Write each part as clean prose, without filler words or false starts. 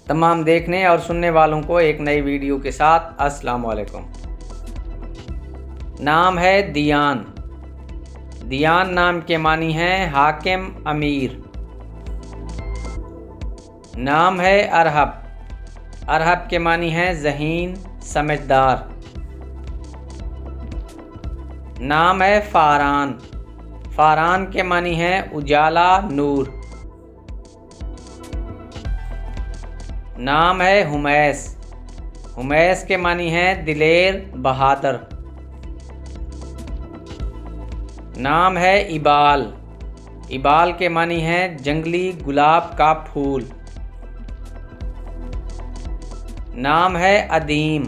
تمام دیکھنے اور سننے والوں کو ایک نئی ویڈیو کے ساتھ السلام علیکم۔ نام ہے دیان۔ دیان نام کے معنی ہیں حاکم، امیر۔ نام ہے ارہب۔ ارہب کے معنی ہیں ذہین، سمجھدار۔ نام ہے فاران۔ فاران کے معنی ہیں اجالا، نور۔ نام ہے حمیس۔ حمیس کے معنی ہیں دلیر، بہادر۔ نام ہے ابال۔ ابال کے معنی ہیں جنگلی گلاب کا پھول۔ نام ہے ادیم۔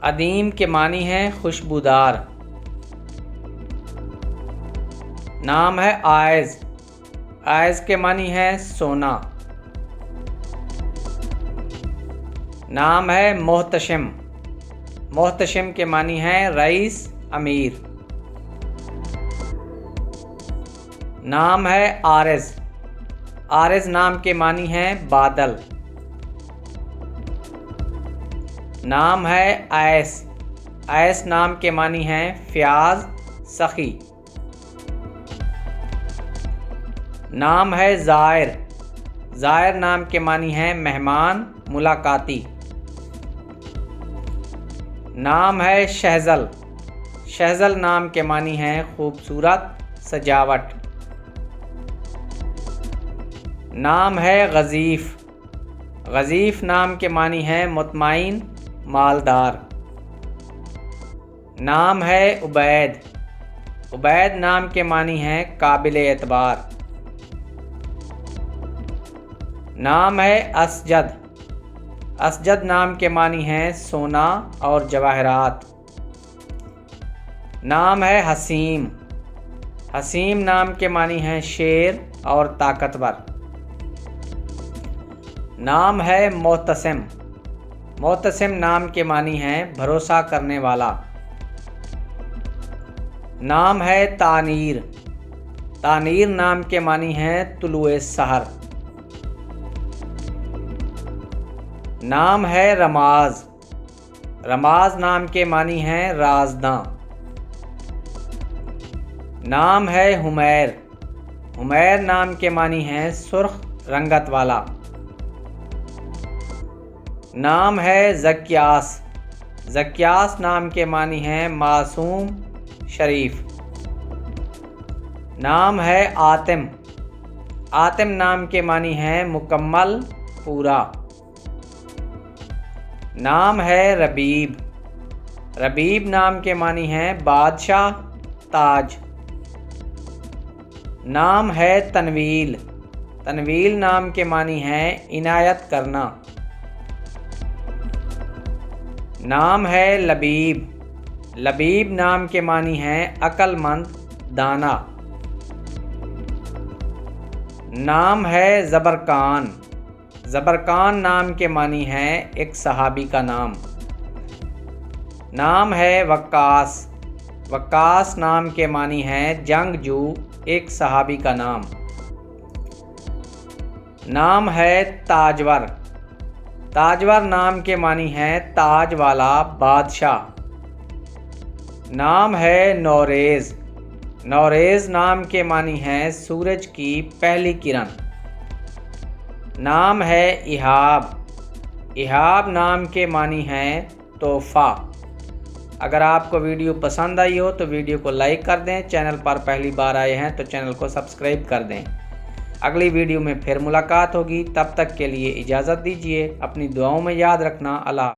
ادیم کے معنی ہیں خوشبودار۔ نام ہے آئز۔ آئز کے معنی ہیں سونا۔ نام ہے محتشم۔ محتشم کے معنی ہیں رئیس، امیر۔ نام ہے عارض۔ عارض نام کے معنی ہیں بادل۔ نام ہے ایس۔ ایس نام کے معنی ہیں فیاض، سخی۔ نام ہے زائر۔ زائر نام کے معنی ہیں مہمان، ملاقاتی۔ نام ہے شہزل۔ شہزل نام کے معنی ہیں خوبصورت، سجاوٹ۔ نام ہے غضیف۔ غضیف نام کے معنی ہیں مطمئن، مالدار۔ نام ہے عبید۔ عبید نام کے معنی ہیں قابل اعتبار۔ نام ہے اسجد۔ اسجد نام کے معنی ہیں سونا اور جواہرات۔ نام ہے حسیم۔ حسیم نام کے معنی ہیں شیر اور طاقتور۔ نام ہے محتسم۔ محتسم نام کے معنی ہیں بھروسہ کرنے والا۔ نام ہے تانیر۔ تانیر نام کے معنی ہیں طلوع سحر۔ نام ہے رماز۔ رماز نام کے معنی ہیں رازداں۔ نام ہے حمیر۔ حمیر نام کے معنی ہیں سرخ رنگت والا۔ نام ہے زکیاس۔ زکیاس نام کے معنی ہیں معصوم، شریف۔ نام ہے آتم۔ آتم نام کے معنی ہیں مکمل، پورا۔ نام ہے ربیب۔ ربیب نام کے معنی ہیں بادشاہ، تاج۔ نام ہے تنویل۔ تنویل نام کے معنی ہیں عنایت کرنا۔ نام ہے لبیب۔ لبیب نام کے معنی ہیں عقل مند، دانا۔ نام ہے زبرقان۔ زبرقان نام کے معنی ہیں ایک صحابی کا نام۔ نام ہے وقاص۔ وقاص نام کے معنی ہیں جنگجو، ایک صحابی کا نام۔ نام ہے تاجور۔ تاجور نام کے معنی ہیں تاج والا، بادشاہ۔ نام ہے نوریز۔ نوریز نام کے معنی ہیں سورج کی پہلی کرن۔ نام ہے ایہاب۔ ایہاب نام کے معنی ہیں تحفہ۔ اگر آپ کو ویڈیو پسند آئی ہو تو ویڈیو کو لائک کر دیں۔ چینل پر پہلی بار آئے ہیں تو چینل کو سبسکرائب کر دیں۔ اگلی ویڈیو میں پھر ملاقات ہوگی، تب تک کے لیے اجازت دیجیے۔ اپنی دعاؤں میں یاد رکھنا۔ اللہ